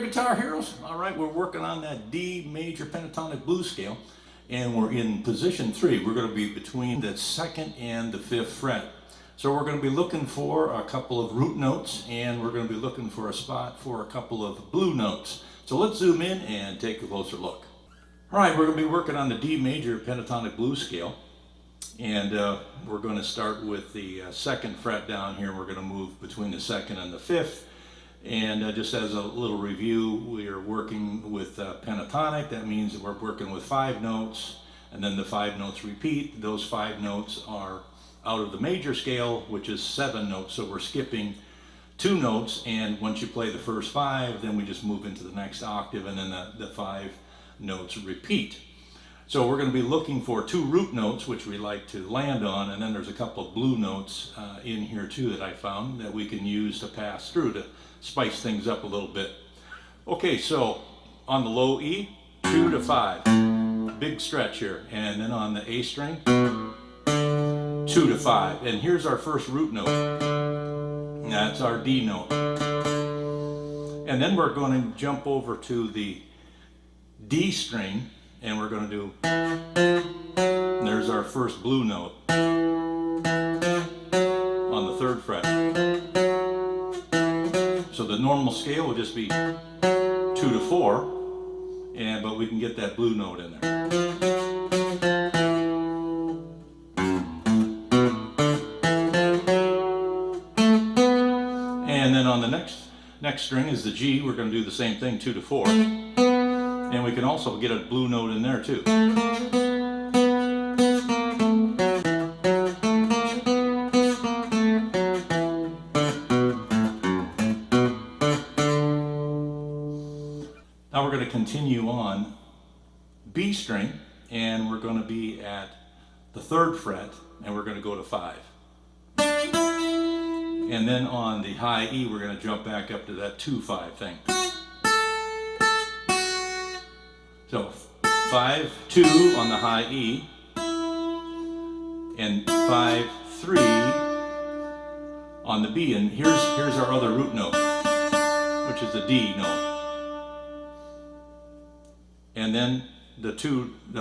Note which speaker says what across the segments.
Speaker 1: Guitar Heroes. All right, we're working on that D major pentatonic blues scale, and we're in position 3. We're going to be between the 2nd and the 5th fret. So we're going to be looking for a couple of root notes, and we're going to be looking for a spot for a couple of blue notes. So let's zoom in and take a closer look. All right, we're going to be working on the D major pentatonic blues scale, and we're going to start with the 2nd fret down here. We're going to move between the 2nd and the 5th. And just as a little review, we are working with pentatonic. That means that we're working with 5 notes, and then the 5 notes repeat. Those 5 notes are out of the major scale, which is 7 notes. So we're skipping 2 notes, and once you play the first 5, then we just move into the next octave, and then the 5 notes repeat. So we're going to be looking for 2 root notes, which we like to land on, and then there's a couple of blue notes in here too that I found that we can use to pass through to spice things up a little bit. Okay, so on the low E, 2 to 5, big stretch here, and then on the A string, 2 to 5, and here's our first root note. That's our D note. And then we're going to jump over to the D string, and we're going to do, there's our first blue note on the 3rd fret. So the normal scale will just be 2 to 4, but we can get that blue note in there. And then on the next string is the G. We're going to do the same thing, 2 to 4. And we can also get a blue note in there too. Now we're going to continue on B string, and we're going to be at the 3rd fret, and we're going to go to 5. And then on the high E, we're going to jump back up to that 2-5 thing. So 5, 2 on the high E, and 5, 3 on the B. And here's our other root note, which is the D note. And then the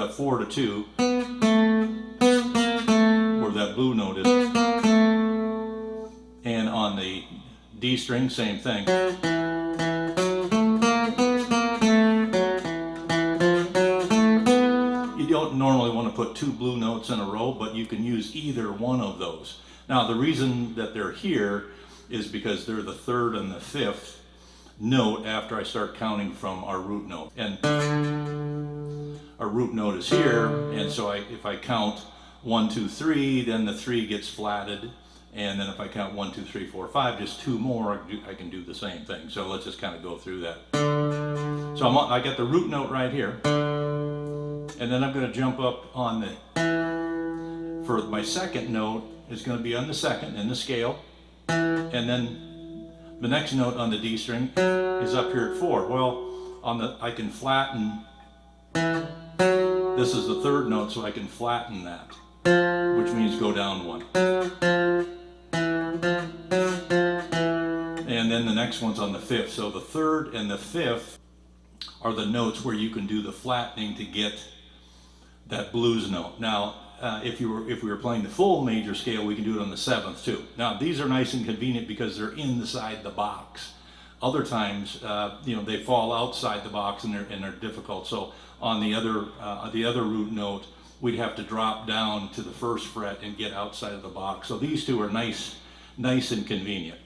Speaker 1: 4 to 2, where that blue note is. And on the D string, same thing. You don't normally want to put 2 blue notes in a row, but you can use either one of those. Now the reason that they're here is because they're the 3rd and the 5th note after I start counting from our root note. And our root note is here, and so if I count 1, 2, 3, then the 3 gets flatted, and then if I count 1, 2, 3, 4, 5, just 2 more, I can do the same thing. So let's just kind of go through that. So I got the root note right here, and then I'm going to jump up on for my 2nd note is going to be on the 2nd in the scale, and then the next note on the D string is up here at 4. Well, I can flatten. This is the 3rd note, so I can flatten that, which means go down 1. And then the next one's on the 5th. So the 3rd and the 5th are the notes where you can do the flattening to get that blues note. Now, if we were playing the full major scale, we can do it on the 7th too. Now, these are nice and convenient because they're inside the box. Other times, they fall outside the box and they're difficult. So on the other root note, we'd have to drop down to the 1st fret and get outside of the box. So these two are nice and convenient.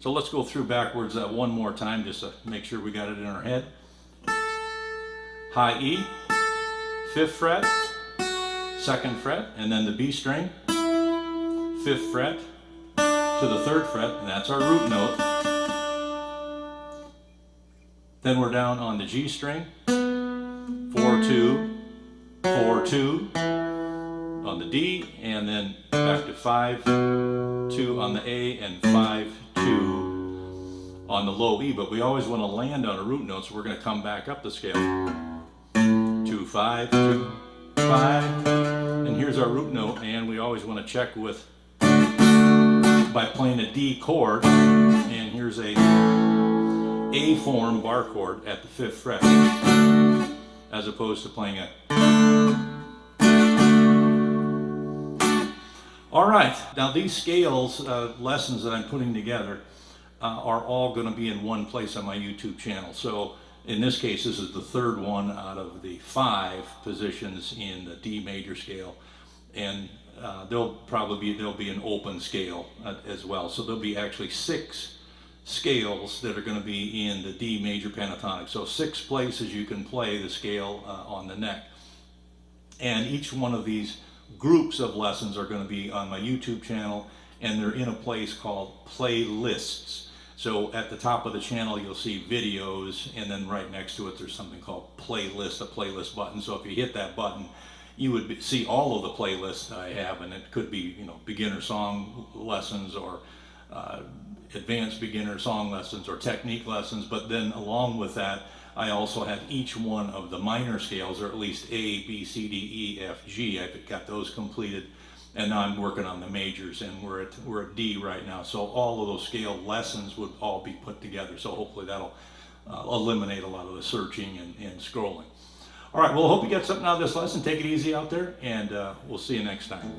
Speaker 1: So let's go through backwards one more time just to make sure we got it in our head. High E, 5th fret, 2nd fret, and then the B string, 5th fret to the 3rd fret, and that's our root note. Then we're down on the G string, 4, 2, 4, 2 on the D, and then back to 5, 2 on the A, and 5, 2 on the low E. But we always want to land on a root note, so we're going to come back up the scale. 2, 5, 2, 5, and here's our root note, and we always want to check with by playing a D chord, and here's a A form bar chord at the 5th fret, as opposed to playing a. All right, now these scales lessons that I'm putting together are all going to be in one place on my YouTube channel. So in this case, this is the 3rd one out of the 5 positions in the D major scale, and there'll be an open scale as well. So there'll be actually 6 scales that are going to be in the D major pentatonic. So 6 places you can play the scale on the neck, and each one of these groups of lessons are going to be on my YouTube channel, and they're in a place called playlists. So at the top of the channel you'll see videos, and then right next to it there's something called playlist, a playlist button. So if you hit that button, you would see all of the playlists I have, and it could be, you know, beginner song lessons, or advanced beginner song lessons, or technique lessons. But then along with that, I also have each one of the minor scales, or at least A, B, C, D, E, F, G. I've got those completed, and now I'm working on the majors, and we're at D right now. So all of those scale lessons would all be put together. So hopefully that'll eliminate a lot of the searching and scrolling. All right, well, I hope you got something out of this lesson. Take it easy out there, and we'll see you next time.